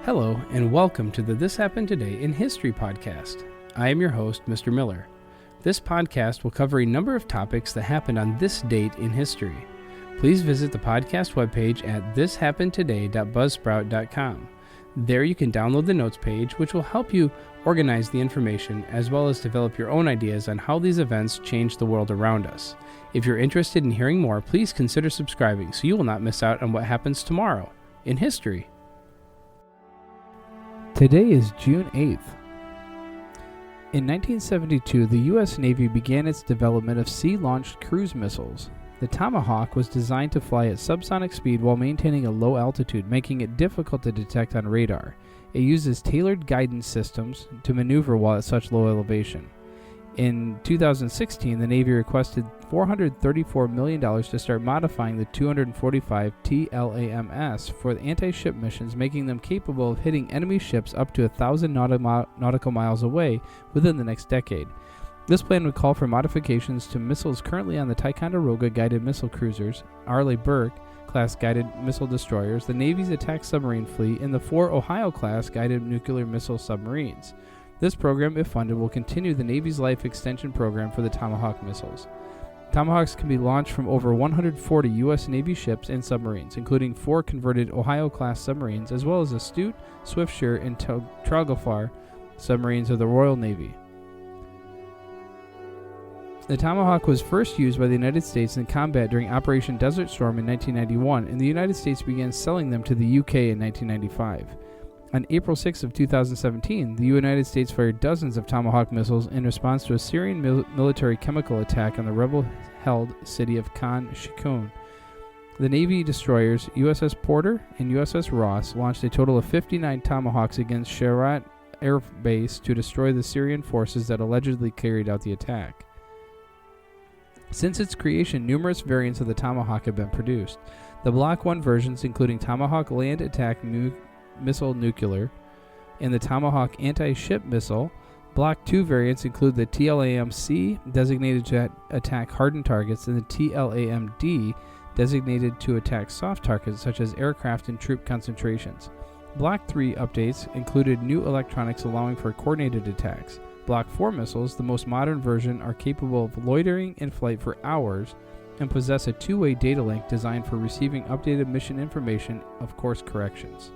Hello, and welcome to the This Happened Today in History podcast. I am your host, Mr. Miller. This podcast will cover a number of topics that happened on this date in history. Please visit the podcast webpage at thishappenedtoday.buzzsprout.com. There you can download the notes page, which will help you organize the information as well as develop your own ideas on how these events change the world around us. If you're interested in hearing more, please consider subscribing so you will not miss out on what happens tomorrow in history. Today is June 8th. In 1972, the U.S. Navy began its development of sea-launched cruise missiles. The Tomahawk was designed to fly at subsonic speed while maintaining a low altitude, making it difficult to detect on radar. It uses tailored guidance systems to maneuver while at such low elevation. In 2016, the Navy requested $434 million to start modifying the 245 TLAMs for the anti-ship missions, making them capable of hitting enemy ships up to 1,000 nautical miles away within the next decade. This plan would call for modifications to missiles currently on the Ticonderoga guided missile cruisers, Arleigh Burke-class guided missile destroyers, the Navy's attack submarine fleet, and the 4 Ohio-class guided nuclear missile submarines. This program, if funded, will continue the Navy's life extension program for the Tomahawk missiles. Tomahawks can be launched from over 140 U.S. Navy ships and submarines, including 4 converted Ohio-class submarines, as well as Astute, Swiftsure, and Trafalgar submarines of the Royal Navy. The Tomahawk was first used by the United States in combat during Operation Desert Storm in 1991, and the United States began selling them to the UK in 1995. On April 6 of 2017, the United States fired dozens of Tomahawk missiles in response to a Syrian military chemical attack on the rebel-held city of Khan Sheikhoun. The Navy destroyers USS Porter and USS Ross launched a total of 59 Tomahawks against Sharat Air Base to destroy the Syrian forces that allegedly carried out the attack. Since its creation, numerous variants of the Tomahawk have been produced. The Block 1 versions, including Tomahawk Land Attack Missile Nuclear and the Tomahawk Anti-Ship Missile. Block 2 variants include the TLAM-C, designated to attack hardened targets, and the TLAM-D, designated to attack soft targets such as aircraft and troop concentrations. Block 3 updates included new electronics allowing for coordinated attacks. Block 4 missiles, the most modern version, are capable of loitering in flight for hours and possess a two-way data link designed for receiving updated mission information of course corrections.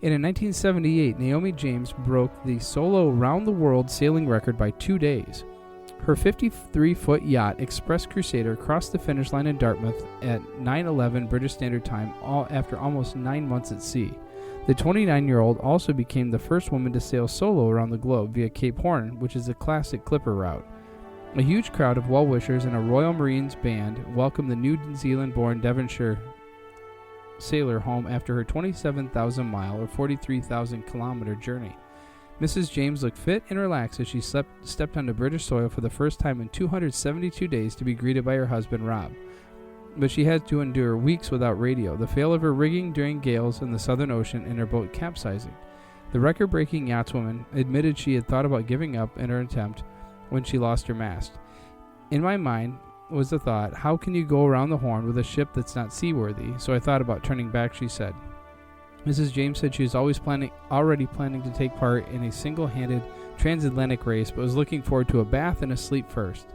And in 1978, Naomi James broke the solo round-the-world sailing record by 2 days. Her 53-foot yacht, Express Crusader, crossed the finish line in Dartmouth at 9:11 British Standard Time after almost 9 months at sea. The 29-year-old also became the first woman to sail solo around the globe via Cape Horn, which is a classic clipper route. A huge crowd of well-wishers and a Royal Marines band welcomed the New Zealand-born Devonshire sailor home after her 27,000-mile or 43,000-kilometer journey. Mrs. James looked fit and relaxed as she stepped onto British soil for the first time in 272 days to be greeted by her husband, Rob. But she had to endure weeks without radio, the fail of her rigging during gales in the Southern Ocean, and her boat capsizing. The record-breaking yachtswoman admitted she had thought about giving up in her attempt when she lost her mast. In my mind was the thought, how can you go around the Horn with a ship that's not seaworthy? So I thought about turning back, she said. Mrs. James said she was already planning to take part in a single-handed transatlantic race, but was looking forward to a bath and a sleep first.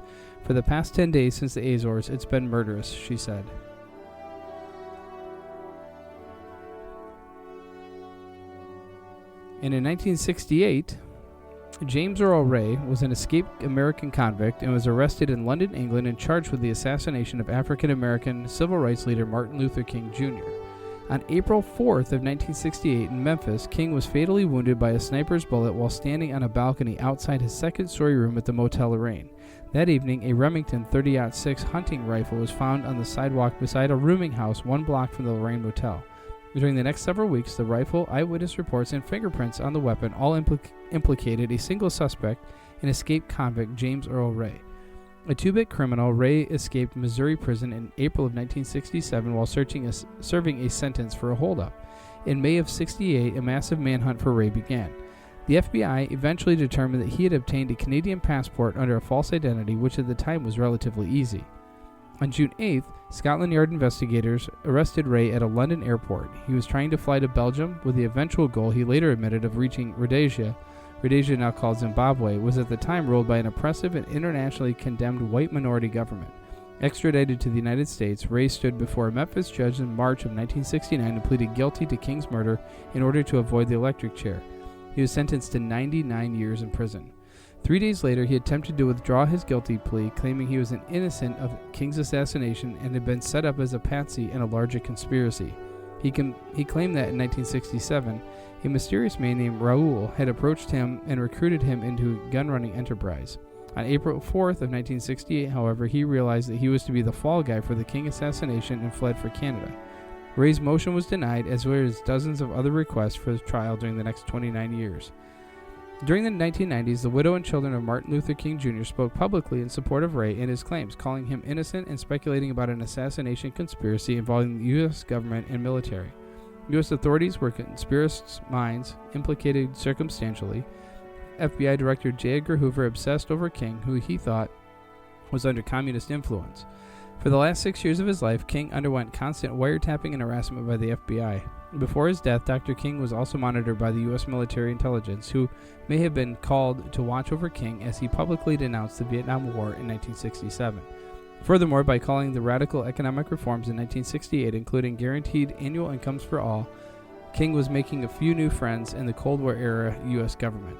For the past 10 days since the Azores, it's been murderous, she said. And in 1968, James Earl Ray was an escaped American convict and was arrested in London, England, and charged with the assassination of African-American civil rights leader Martin Luther King Jr. On April 4th of 1968 in Memphis, King was fatally wounded by a sniper's bullet while standing on a balcony outside his second-story room at the Motel Lorraine. That evening, a Remington 30-06 hunting rifle was found on the sidewalk beside a rooming house 1 block from the Lorraine Motel. During the next several weeks, the rifle, eyewitness reports, and fingerprints on the weapon all implicated a single suspect, an escaped convict, James Earl Ray. A 2-bit criminal, Ray escaped Missouri prison in April of 1967 while serving a sentence for a holdup. In May of '68, a massive manhunt for Ray began. The FBI eventually determined that he had obtained a Canadian passport under a false identity, which at the time was relatively easy. On June 8th, Scotland Yard investigators arrested Ray at a London airport. He was trying to fly to Belgium with the eventual goal he later admitted of reaching Rhodesia. Rhodesia, now called Zimbabwe, was at the time ruled by an oppressive and internationally condemned white minority government. Extradited to the United States, Ray stood before a Memphis judge in March of 1969 and pleaded guilty to King's murder in order to avoid the electric chair. He was sentenced to 99 years in prison. 3 days later, he attempted to withdraw his guilty plea, claiming he was innocent of King's assassination and had been set up as a patsy in a larger conspiracy. He claimed that in 1967, a mysterious man named Raoul had approached him and recruited him into a gun-running enterprise. On April 4th of 1968, however, he realized that he was to be the fall guy for the King assassination and fled for Canada. Ray's motion was denied, as well as dozens of other requests for his trial during the next 29 years. During the 1990s, the widow and children of Martin Luther King Jr. spoke publicly in support of Ray and his claims, calling him innocent and speculating about an assassination conspiracy involving the U.S. government and military. U.S. authorities were conspiracist minds implicated circumstantially. FBI Director J. Edgar Hoover obsessed over King, who he thought was under communist influence. For the last 6 years of his life, King underwent constant wiretapping and harassment by the FBI. Before his death, Dr. King was also monitored by the U.S. military intelligence, who may have been called to watch over King as he publicly denounced the Vietnam War in 1967. Furthermore, by calling the radical economic reforms in 1968, including guaranteed annual incomes for all, King was making a few new friends in the Cold War era U.S. government.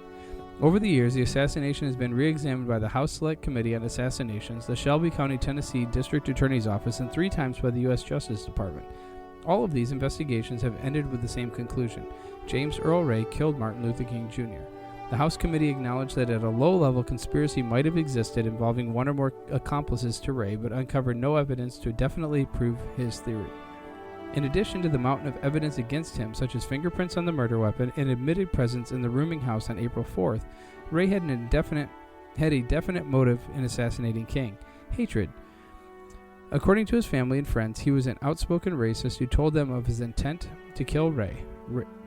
Over the years, the assassination has been re-examined by the House Select Committee on Assassinations, the Shelby County, Tennessee District Attorney's Office, and 3 times by the U.S. Justice Department. All of these investigations have ended with the same conclusion. James Earl Ray killed Martin Luther King Jr. The House Committee acknowledged that at a low level conspiracy might have existed involving one or more accomplices to Ray, but uncovered no evidence to definitely prove his theory. In addition to the mountain of evidence against him, such as fingerprints on the murder weapon and admitted presence in the rooming house on April 4th, Ray had a definite motive in assassinating King: hatred. According to his family and friends, he was an outspoken racist who told them of his intent to kill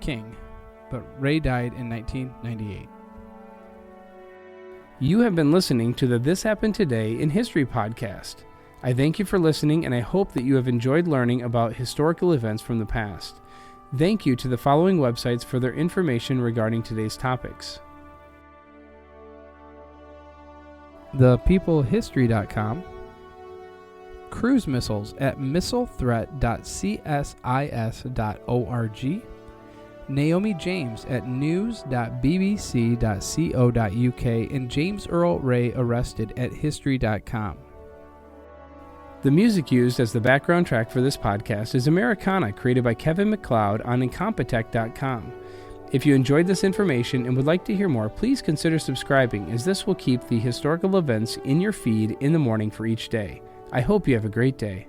King, but Ray died in 1998. You have been listening to the This Happened Today in History podcast. I thank you for listening, and I hope that you have enjoyed learning about historical events from the past. Thank you to the following websites for their information regarding today's topics: ThePeopleHistory.com, cruise missiles at missilethreat.csis.org, Naomi James at news.bbc.co.uk, and James Earl Ray arrested at history.com. The music used as the background track for this podcast is Americana, created by Kevin MacLeod on Incompetech.com. If you enjoyed this information and would like to hear more, please consider subscribing, as this will keep the historical events in your feed in the morning for each day. I hope you have a great day.